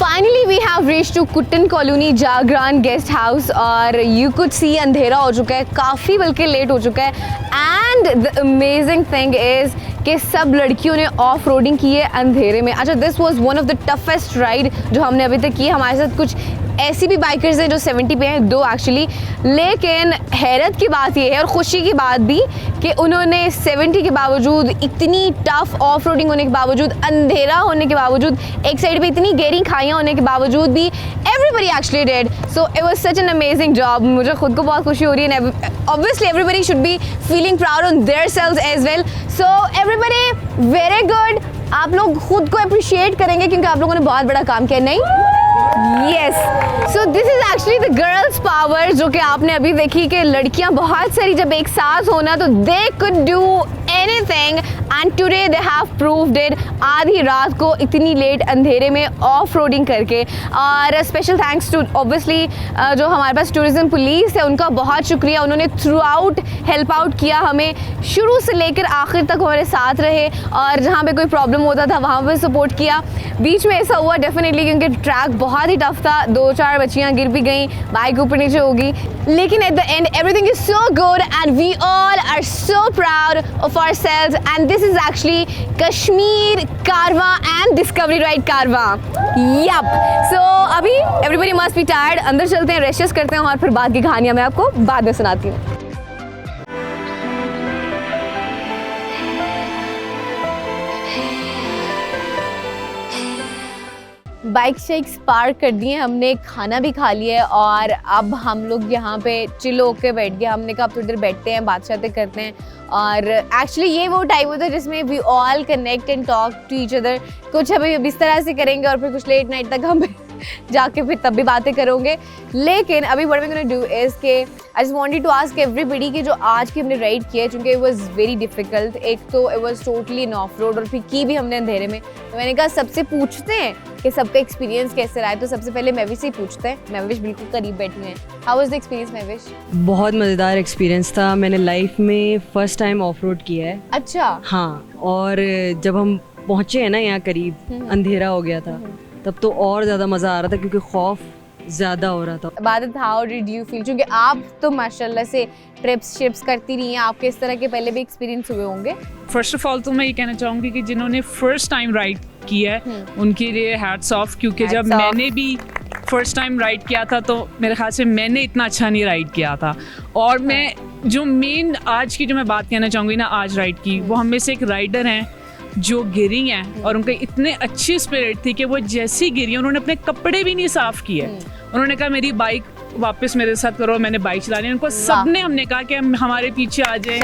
S1: Finally we have reached to Kuttan colony Jagran guest house, और यू कुड सी अंधेरा हो चुका है, काफ़ी बल्कि लेट हो चुका है। And the amazing thing is कि सब लड़कियों ने ऑफ रोडिंग की है अंधेरे में। अच्छा, this was one of the toughest ride जो हमने अभी तक की है। हमारे साथ कुछ ऐसी भी बाइकर्स हैं जो 70 पे हैं, 2 एक्चुअली। लेकिन हैरत की बात ये है और ख़ुशी की बात भी कि उन्होंने 70 के बावजूद, इतनी टफ ऑफ रोडिंग होने के बावजूद, अंधेरा होने के बावजूद, एक साइड पे इतनी गहरी खाइयाँ होने के बावजूद भी everybody actually did. So it was such an amazing job. मुझे खुद को बहुत खुशी हो रही है। Obviously everybody should be feeling proud on their selves as well. So everybody very good. आप लोग खुद को अप्रिशिएट करेंगे क्योंकि आप लोगों ने बहुत बड़ा काम किया, नहीं? Yes. So this is actually the girls power जो कि आपने अभी देखी कि लड़कियां बहुत सारी जब एक साथ होना तो they could do anything and today they have proved it। आधी रात को इतनी लेट अंधेरे में ऑफ रोडिंग करके। और स्पेशल थैंक्स टू ऑब्वियसली जो हमारे पास टूरिज्म पुलिस है, उनका बहुत शुक्रिया। उन्होंने थ्रू आउट हेल्प आउट किया, हमें शुरू से लेकर आखिर तक हमारे साथ रहे, और जहाँ पे कोई प्रॉब्लम होता था वहाँ पे सपोर्ट किया। बीच में ऐसा हुआ डेफिनेटली क्योंकि ट्रैक बहुत ही टफ था, 2-4 बच्चियाँ गिर भी गई, बाइक ऊपर नीचे होगी, लेकिन at the end everything is so good and we all are so proud of ourselves. And this is actually Kashmir caravan and discovery ride caravan. Yup. So अभी एवरीबडी मस्ट बी टायर्ड, अंदर चलते हैं, रेस्ट करते हैं और फिर बाद की कहानियाँ मैं आपको बाद में सुनाती हूँ। बाइक शेक्स पार्क कर दिए हमने, खाना भी खा लिया है और अब हम लोग यहाँ पे चिल होके बैठ गए। हमने कहा अब थोड़ी देर बैठते हैं, बात बातें करते हैं। और एक्चुअली ये वो टाइम होता है जिसमें we all connect and talk to each other. कुछ अभी इस तरह से करेंगे और फिर कुछ लेट नाइट तक हम जाके फिर तब भी बातें करोगे। लेकिन अभी what I am gonna do is के I just wanted to ask everybody कि जो आज की हमने राइड किया है, चूँकि इट वाज वेरी डिफिकल्ट, एक तो it was totally in of road और फिर की भी हमने अंधेरे में, तो मैंने कहा सबसे पूछते हैं कि सबका एक्सपीरियंस कैसे रहा है। तो सबसे पहले महविश से ही पूछते हैं। महविश बिल्कुल करीब बैठी हैं। How was the experience Mahvish?
S13: बहुत मज़ेदार एक्सपीरियंस था। मैंने लाइफ में फ़र्स्ट टाइम ऑफ रोड किया है।
S1: अच्छा।
S13: हाँ, और जब हम पहुँचे हैं ना यहाँ करीब, अंधेरा हो गया था, तब तो और ज़्यादा मज़ा आ रहा था क्योंकि खौफ ज़्यादा हो रहा था।
S1: इबादत, हाउ डिड यू फील? क्योंकि आप तो माशाल्लाह से ट्रिप्स करती रही हैं, आपके इस तरह के पहले भी एक्सपीरियंस हुए होंगे।
S10: फर्स्ट ऑफ ऑल तो मैं ये कहना चाहूँगी कि जिन्होंने फर्स्ट टाइम राइड किया है उनके लिए हैट्स ऑफ, क्योंकि जब मैंने भी फर्स्ट टाइम राइड किया था तो मेरे ख्याल से मैंने इतना अच्छा नहीं राइड किया था। और मैं जो मेन आज की जो मैं बात कहना चाहूँगी ना आज राइड की, वो हम में से एक राइडर हैं जो गिरी हैं और उनके इतने अच्छी स्पिरिट थी कि वो जैसी गिरी उन्होंने अपने कपड़े भी नहीं साफ़ किए। उन्होंने कहा मेरी बाइक वापस मेरे साथ करो, मैंने बाइक चलानी है। उनको सबने हमने कहा कि हमारे पीछे आ जाएं,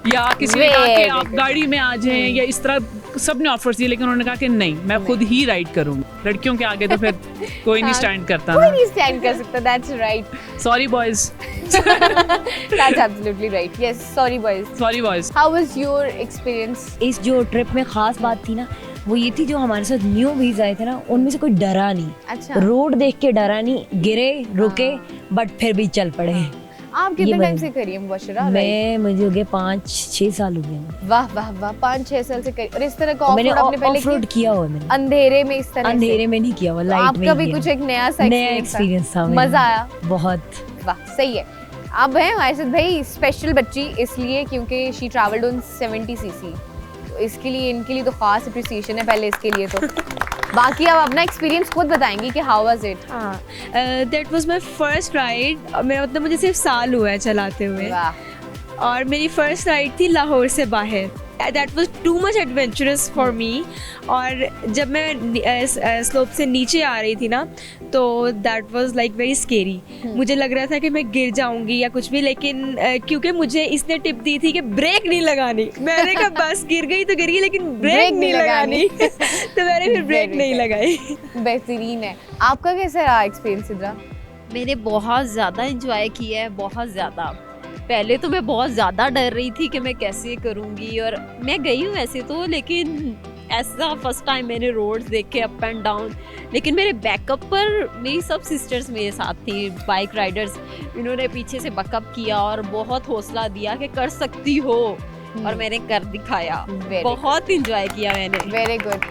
S10: या किसी ने कहा कि आप गाड़ी में आ जाएं, या इस तरह सब ने ऑफर्स दिए, लेकिन उन्होंने कहा कि नहीं, मैं खुद ही राइड करूँगी। लड़कियों के आगे तो फिर कोई नहीं स्टैंड करता
S1: कोई
S10: ना।
S1: नहीं स्टैंड कर सकता, that's right.
S10: Sorry boys.
S1: That's absolutely right, yes, sorry boys.
S10: Sorry boys.
S1: How was your experience?
S8: इस जो ट्रिप में खास बात थी ना, वो ये थी जो हमारे साथ न्यू वीज आए थे ना, उनमें से कोई डरा नहीं।
S1: अच्छा।
S8: रोड देख के डरा नहीं, गिरे, रुके, बट फिर भी चल पड़े।
S1: आप कितने टाइम से करिए मुबशरा?
S8: मुझे हो गए 5-6 साल हो गए।
S1: वाह वाह वाह, 5-6 साल से करिए। और इस तरह का ऑफ
S8: मैंने
S1: रोड आपने पहले
S8: ऑफ रोड किया हुआ मैंने।
S1: अंधेरे में इस तरह
S8: अंधेरे में नहीं किया हुआ, लाइट में।
S1: आपका भी कुछ एक नया
S8: एक्सपीरियंस था।
S1: मजा आया
S8: बहुत।
S1: वाह, सही है। अब है हमारे साथ भाई स्पेशल बच्ची, इसलिए क्योंकि शी ट्रैवल्ड ऑन 70 सीसी, तो इसके लिए, इनके लिए तो खास अप्रिसिएशन है पहले इसके लिए। तो बाकी अब अपना एक्सपीरियंस खुद बताएंगी कि how was it?
S4: That was my first ride. मतलब मुझे सिर्फ साल हुआ है चलाते हुए, और मेरी फर्स्ट राइड थी लाहौर से बाहर। That was too much adventurous for me. और जब मैं स्लोप से नीचे आ रही थी ना, तो that was like very scary. मुझे लग रहा था कि मैं गिर जाऊंगी या कुछ भी, लेकिन क्योंकि मुझे इसने टिप दी थी कि ब्रेक नहीं लगानी, मैंने कहा बस गिर गई तो गिर गई, लेकिन ब्रेक नहीं लगानी। तो मैंने फिर ब्रेक नहीं लगाई।
S1: बेहतरीन है। आपका कैसा रहा एक्सपीरियंस इधर?
S9: मैंने बहुत ज़्यादा इंजॉय किया है, बहुत ज़्यादा। पहले तो मैं बहुत ज़्यादा डर रही थी कि मैं कैसे करूँगी, और मैं गई हूँ ऐसे तो, लेकिन ऐसा फर्स्ट टाइम मैंने रोड्स देखे अप एंड डाउन। लेकिन मेरे बैकअप पर मेरी सब सिस्टर्स मेरे साथ थी, बाइक राइडर्स। इन्होंने पीछे से बैकअप किया और बहुत हौसला दिया कि कर सकती हो, और मैंने कर दिखाया। बहुत इंजॉय किया मैंने।
S1: Very good.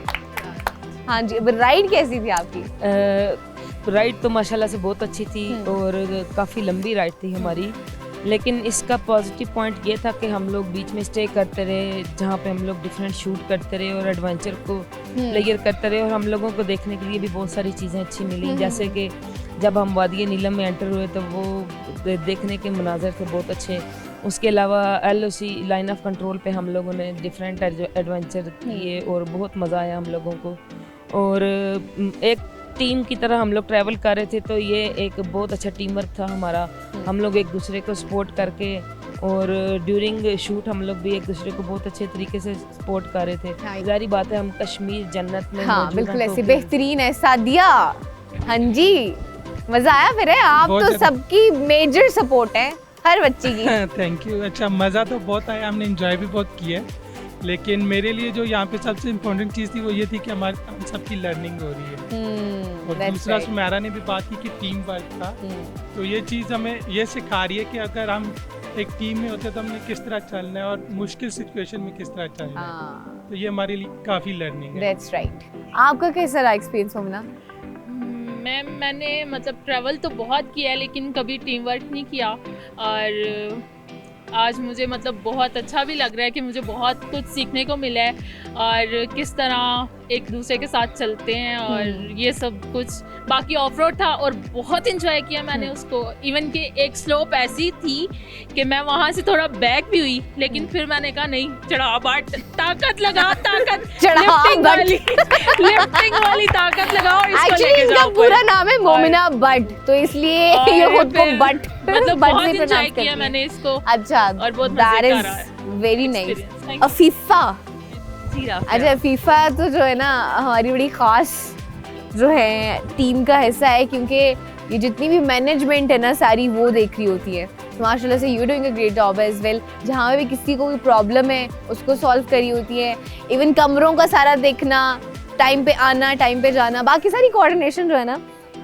S1: हाँ जी, राइड कैसी थी आपकी?
S6: राइड तो माशाल्लाह से बहुत अच्छी थी, और काफ़ी लंबी राइड थी हमारी। लेकिन इसका पॉजिटिव पॉइंट ये था कि हम लोग बीच में स्टे करते रहे, जहाँ पे हम लोग डिफरेंट शूट करते रहे और एडवेंचर को प्लेयर करते रहे, और हम लोगों को देखने के लिए भी बहुत सारी चीज़ें अच्छी मिली। जैसे कि जब हम वादी नीलम में एंटर हुए तो वो देखने के मनाजर थे बहुत अच्छे। उसके अलावा LOC लाइन ऑफ कंट्रोल पे हम लोगों ने डिफरेंट एडवेंचर किए और बहुत मज़ा आया हम लोगों को। और एक टीम की तरह हम लोग ट्रैवल कर रहे थे, तो ये एक बहुत अच्छा टीम वर्क था हमारा। हम लोग एक दूसरे को सपोर्ट करके, और ड्यूरिंग शूट हम लोग भी एक दूसरे को बहुत अच्छे तरीके से सपोर्ट कर रहे थे। जारी बात है, हम कश्मीर जन्नत में
S1: हाँ, बिल्कुल ऐसी बेहतरीन है। सादिया, हाँ जी, मजा आया फिर? है आप तो सबकी मेजर सपोर्ट है हर बच्ची की।
S2: Thank you. अच्छा, मज़ा तो बहुत आया, हमने एंजॉय भी बहुत किया है। लेकिन मेरे लिए जो यहाँ पे सबसे इम्पोर्टेंट चीज़ थी वो ये थी कि हमारे हम सबकी लर्निंग हो रही है। और दूसरा सुमेरा ने भी बात की कि टीम वर्क था, तो ये चीज़ हमें ये सिखा रही है कि अगर हम एक टीम में होते तो हमने किस तरह चलना है और मुश्किल सिचुएशन में किस तरह चलना है। तो ये हमारे लिए काफ़ी लर्निंग है।
S1: That's right. आपका कैसा रहा एक्सपीरियंस मोमिना?
S10: मैंने मतलब ट्रैवल तो बहुत किया है, लेकिन कभी टीम वर्क नहीं किया। और आज मुझे मतलब बहुत अच्छा भी लग रहा है कि मुझे बहुत कुछ सीखने को मिला है, और किस तरह एक दूसरे के साथ चलते हैं, और ये सब कुछ। बाकी ऑफ रोड था और बहुत इंजॉय किया मैंने उसको। इवन कि एक स्लोप ऐसी थी कि मैं वहाँ से थोड़ा बैक भी हुई, लेकिन फिर मैंने कहा नहीं, चढ़ा बाट, ताकत लगा, ताकत लिफ्टिंग वाली ताकत लगाओ, इसको लेके जाओ।
S1: पूरा नाम है मोमिना बट, तो इसलिए ये खुद को बट
S10: मतलब बहुत इंजॉय किया मैंने इसको।
S1: अच्छा,
S10: और बहुत
S1: that is very nice. Afifa, अच्छा अफीफा तो जो है ना हमारी बड़ी खास जो है टीम का हिस्सा है, क्योंकि ये जितनी भी मैनेजमेंट है ना सारी वो देख रही होती है। तो माशाल्लाह से you doing a great job as well. जहाँ भी किसी को कोई प्रॉब्लम है उसको सॉल्व करी होती है। इवन कमरों का सारा देखना, टाइम पे आना, टाइम पे जाना, बाकी सारी कोऑर्डिनेशन जो है ना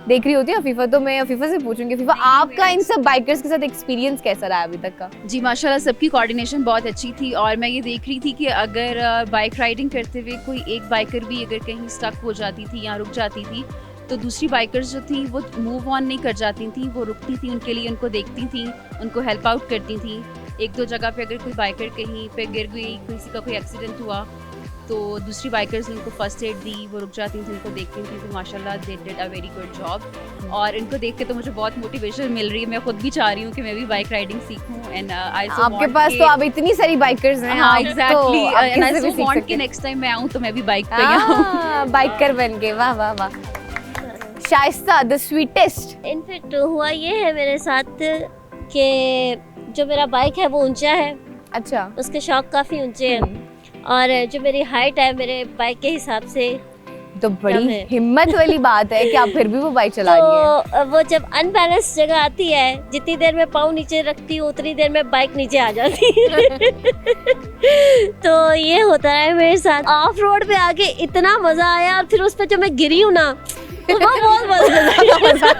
S1: देख रही होती है अफीफा। तो मैं अफीफा से पूछूंगी, अफीफा आपका इन सब बाइकर्स के साथ एक्सपीरियंस कैसा रहा अभी तक का?
S3: जी माशाल्लाह सबकी कोऑर्डिनेशन बहुत अच्छी थी, और मैं ये देख रही थी कि अगर बाइक राइडिंग करते हुए कोई एक बाइकर भी अगर कहीं स्टक हो जाती थी या रुक जाती थी, तो दूसरी बाइकर्स जो थी वो मूव ऑन नहीं कर जाती थी, वो रुकती थी उनके लिए, उनको देखती थी, उनको हेल्प आउट करती थी। एक दो जगह पे अगर कोई बाइकर कहीं पे गिर गई, किसी का कोई एक्सीडेंट हुआ, तो दूसरी बाइकर्स ने उनको फर्स्ट एड दी, वो रुक जाती थी, उनको देखती थी। तो माशाल्लाह they did a very good job, और इनको देख के तो मुझे बहुत मोटिवेशन मिल रही है। मैं खुद भी चाह रही हूँ कि मैं भी बाइक राइडिंग सीखूं। एंड
S1: आपके पास तो अब इतनी सारी बाइकर्स हैं।
S3: हाँ exactly, and I so want कि नेक्स्ट टाइम मैं आऊँ तो मैं भी बाइक पे आऊँ,
S1: बाइकर बन के। वाह वाह वाह। Shaista the sweetest.
S14: इनफैक्ट हुआ ये है मेरे साथ कि जो मेरा बाइक है वो ऊंचा है।
S1: अच्छा।
S14: उसके शॉक काफ़ी ऊंचे हैं, और जो मेरी हाइट है मेरे बाइक के हिसाब से
S1: तो बड़ी हिम्मत वाली बात है कि आप फिर भी वो बाइक चला रही हैं।
S14: तो वो जब अनबैलेंस जगह आती है, जितनी देर में पाँव नीचे रखती हूँ उतनी देर में बाइक नीचे आ जाती है। तो ये होता है मेरे साथ। ऑफ रोड पे आके इतना मजा आया, और फिर उस पर जो मैं गिरी हूँ ना, तो बहुत मजा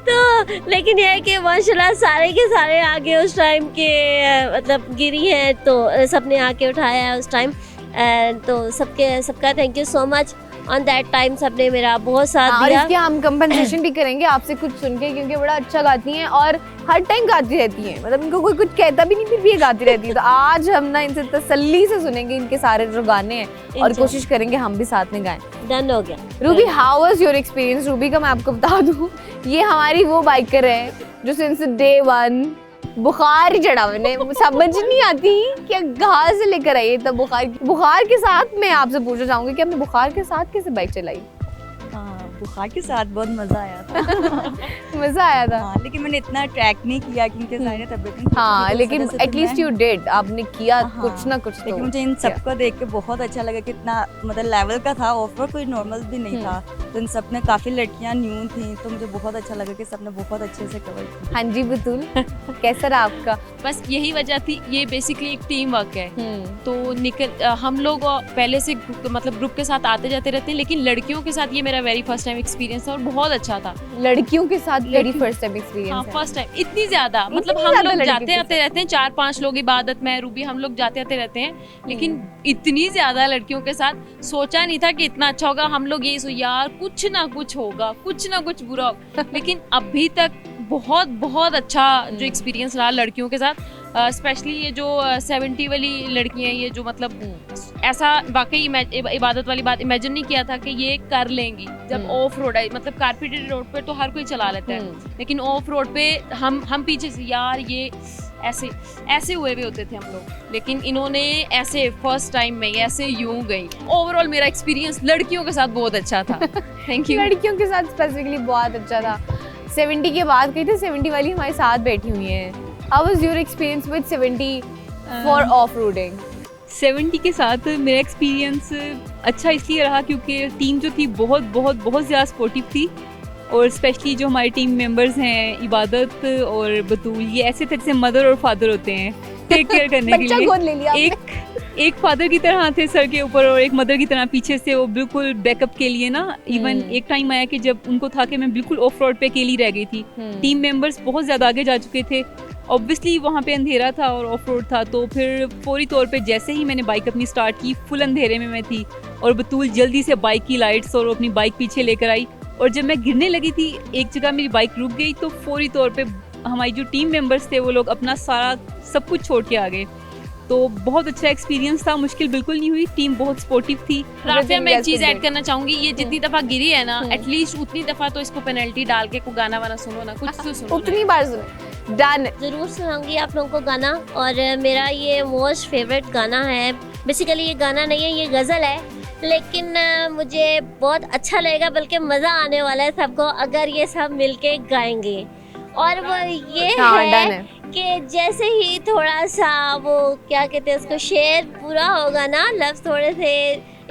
S14: तो लेकिन ये है कि माशाल्लाह सारे के सारे आगे उस टाइम के मतलब गिरी है तो सबने आके उठाया है उस टाइम। तो सबका thank you so much on that time. सबने मेरा बहुत साथ दिया।
S1: और इसके हम कंपनसेशन भी करेंगे आपसे कुछ सुन के, क्योंकि बड़ा अच्छा गाती हैं और हर टाइम गाती रहती हैं, मतलब इनको कोई कुछ कहता भी नहीं फिर भी ये गाती रहती है। तो आज हम ना इनसे तसल्ली से सुनेंगे इनके सारे जो गाने हैं और कोशिश करेंगे हम भी साथ में गाएं।
S14: डन हो गया।
S1: Ruby, how was your experience? Ruby का मैं आपको बता दूं, ये हमारी वो बाइकर है जो सिंस डे 1 बुखार ही चढ़ा, मैंने समझ नहीं आती कि कहाँ से लेकर आई तब बुखार के साथ। मैं आपसे पूछना चाहूंगी कि आपने बुखार के साथ कैसे बाइक चलाई?
S5: बुखार के साथ बहुत मज़ा आया था।
S1: मज़ा आया था।
S5: हाँ, लेकिन मैंने इतना ट्रैक नहीं किया क्योंकि ज़ाहिर तबीयत।
S1: हाँ, लेकिन एटलीस्ट यू डिड, आपने किया कुछ ना कुछ।
S5: लेकिन मुझे इन सबको देख के बहुत अच्छा लगा कि इतना मतलब लेवल का था, ऑफर कोई नॉर्मल भी नहीं था। तो इन सब में काफ़ी लड़कियाँ न्यू थी, तो मुझे बहुत अच्छा लगा कि सबने बहुत अच्छे से कवर किया।
S1: हाँ जी बतूल, कैसा रहा आपका?
S15: बस यही वजह थी, ये बेसिकली एक टीम वर्क है। तो हम लोग पहले से मतलब ग्रुप के साथ आते जाते रहते हैं, लेकिन लड़कियों के साथ ये मेरा वेरी फर्स्ट टाइम एक्सपीरियंस था और बहुत अच्छा था।
S1: लड़कियों के साथ वेरी फर्स्ट टाइम एक्सपीरियंस?
S15: हाँ, फर्स्ट टाइम। इतनी ज्यादा मतलब हम लोग जाते आते रहते हैं, 4-5 लोग, इबादत में रूबी, हम लोग जाते आते रहते हैं, लेकिन इतनी ज्यादा लड़कियों के साथ सोचा नहीं था कि इतना अच्छा होगा। हम लोग यही सोच यार कुछ ना कुछ होगा, कुछ ना कुछ बुरा होगा, लेकिन अभी तक बहुत बहुत अच्छा जो एक्सपीरियंस रहा लड़कियों के साथ। स्पेशली ये जो 70 वाली लड़कियां, ये जो मतलब ऐसा वाकई इबादत वाली बात इमेजिन नहीं किया था कि ये कर लेंगी। जब ऑफ रोड है, मतलब कारपेटेड रोड पे तो हर कोई चला लेता है, लेकिन ऑफ रोड पे हम पीछे से यार ये ऐसे हुए भी होते थे हम लोग, लेकिन इन्होंने ऐसे फर्स्ट टाइम में ऐसे यूं गई। ओवरऑल मेरा एक्सपीरियंस लड़कियों के साथ बहुत अच्छा था। Thank you.
S1: लड़कियों के साथ स्पेसिफिकली बहुत अच्छा था। 70 के बाद कही थी, 70 वाली हमारे साथ बैठी हुई है। How was your experience with 70 for off roading?
S3: 70 के साथ मेरा एक्सपीरियंस अच्छा इसलिए रहा क्योंकि टीम जो थी बहुत बहुत बहुत ज़्यादा सपोर्टिव थी, और स्पेशली जो हमारे टीम मेंबर्स हैं, इबादत और बतूल, ये ऐसे थे जैसे मदर और फादर होते हैं टेक केयर करने के लिए। एक फादर की तरह थे सर के ऊपर और एक मदर की तरह पीछे से, वो बिल्कुल बैकअप के लिए ना। इवन एक टाइम आया कि जब उनको था कि मैं बिल्कुल ऑफ रोड पे अकेली रह गई थी, टीम मेंबर्स बहुत ज़्यादा आगे जा चुके थे, ऑब्वियसली वहाँ पे अंधेरा था और ऑफ रोड था, तो फिर फौरी तौर पे जैसे ही मैंने बाइक अपनी स्टार्ट की, फुल अंधेरे में मैं थी और बतूल जल्दी से बाइक की लाइट्स और अपनी बाइक पीछे लेकर आई, और जब मैं गिरने लगी थी एक जगह मेरी बाइक रुक गई, तो फौरी तौर पे हमारी जो टीम मेंबर्स थे वो लोग अपना सारा सब कुछ छोड़ के आ गए। तो बहुत अच्छा एक्सपीरियंस था, मुश्किल बिल्कुल नहीं हुई, टीम बहुत सपोर्टिव थी।
S15: राफिया, मैं एक चीज ऐड करना चाहूंगी, ये जितनी दफा गिरी है ना, एटलीस्ट उतनी दफा तो इसको पेनल्टी डाल के कोई गाना वाना सुनो ना, कुछ तो सुनो।
S1: उतनी बार सुनो। डन।
S14: जरूर सुनाऊंगी आप लोगों को गाना, और मेरा ये मोस्ट फेवरेट गाना है। बेसिकली ये गाना नहीं है, ये गज़ल है, लेकिन मुझे बहुत अच्छा लगेगा, बल्कि मज़ा आने वाला है सबको अगर ये सब मिलके गाएंगे। और वो ये है कि जैसे ही थोड़ा सा वो क्या कहते हैं उसको, शेर पूरा होगा ना, लफ्ज़ थोड़े से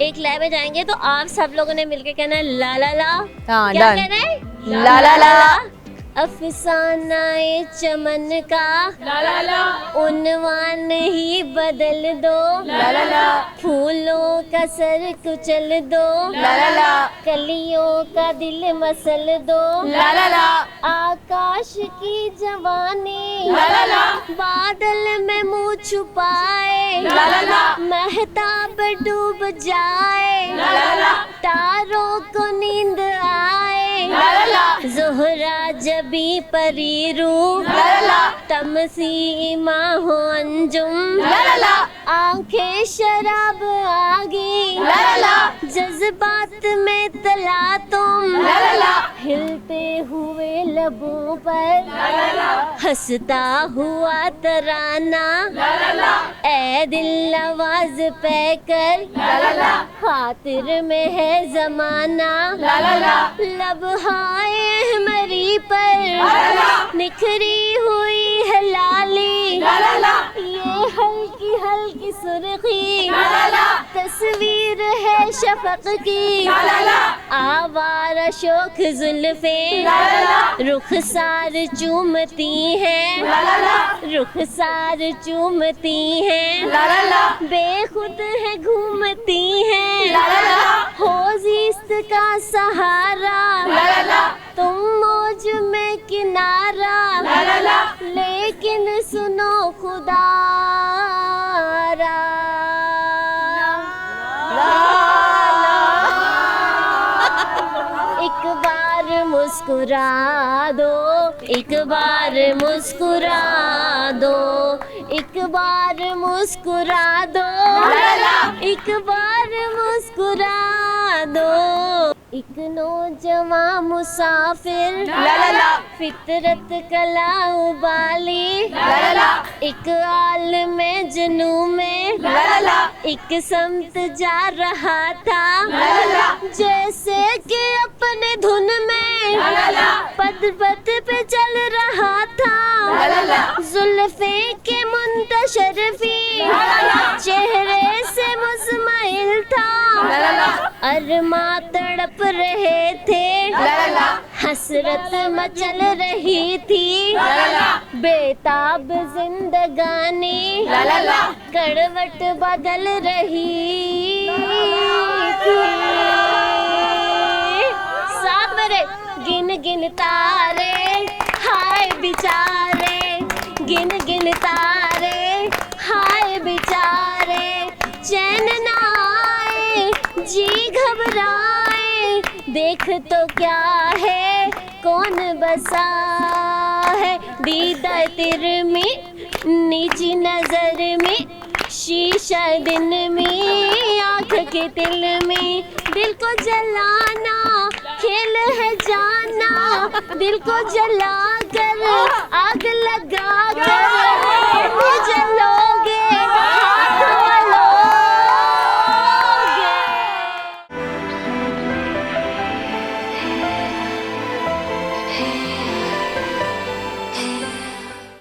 S14: एक लय में जाएंगे, तो आप सब लोगों ने मिलके कहना है ला ला ला। क्या कहना है? ला ला ला। अफसाना ए चमन का ला ला ला, उन्वान ही बदल दो ला ला ला, फूलों का सर कुचल दो ला ला ला, कलियों का दिल मसल दो ला ला ला, आकाश की जवानी ला ला ला, बादल में मुँह छुपाए ला ला ला, महताब डूब जाए ला ला ला, तारों को नींद आए ला ला ला, ज़ोहरा जबी परी रूह ला ला ला, तमसी माँ हो अंजुम ला ला ला, आंखें शराब आगी ला ला ला, जज्बात में तला तुम ला ला ला, हिलते हुए लबों पर ला ला ला, हंसता हुआ तराना ला ला ला, ए दिल आवाज पे कर ला ला ला, खातिर में है जमाना ला ला ला, लब हाय मरी गाली पर निखरी हुई है लाली, ये हल्की हल्की सुर्खी तस्वीर है शफक की, आवारा शोख जुल्फे रुखसार चूमती हैं, रुखसार चूमती हैं, बेखुद है घूमती हैं, हो जिस्त का सहारा, तुम मौज में किनारा, लेकिन सुनो खुदारा, एक बार मुस्कुरा दो, एक बार मुस्कुरा दो, एक बार मुस्कुरा दो, एक बार मुस्कुरा दो। एक नौजवान मुसाफिर फितरत कला उबाली, एक आलम जुनू में एक समत जा रहा था, जैसे कि अपने धुन में पद पद पे चल रहा था, जुल्फे के मुंतशरफी चेहरे से मुस्माइल था, अरमा तड़प रहे थे, हसरत मचल रही थी, बेताब जिंदगानी करवट बदल रही थी। साथ मेरे गिन गिन तारे हाय बिचारे, गिन गिन तारे हाय बिचारे, चैन ना आए जी घबराए, देख तो क्या है कौन बसा है, दीदा तिर में नीची नजर में, शीशा दिन में आँख के तिल में, दिल को जलाना खेल है जाना, दिल को जला कर आग लगा कर